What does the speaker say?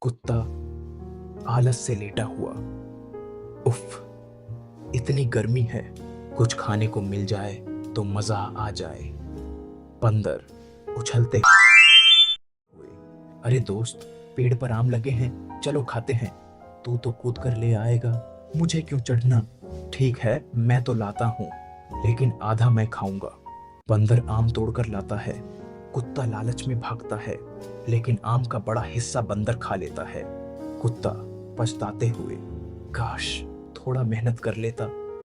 कुत्ता आलस से लेटा हुआ। उफ, इतनी गर्मी है, कुछ खाने को मिल जाए तो मजा आ जाए। बंदर उछलते हुए, अरे दोस्त, पेड़ पर आम लगे हैं, चलो खाते हैं। तू तो कूद कर ले आएगा, मुझे क्यों चढ़ना? ठीक है, मैं तो लाता हूँ, लेकिन आधा मैं खाऊंगा। बंदर आम तोड़कर लाता है। कुत्ता लालच में भागता है, लेकिन आम का बड़ा हिस्सा बंदर खा लेता है। कुत्ता पछताते हुए, काश थोड़ा मेहनत कर लेता,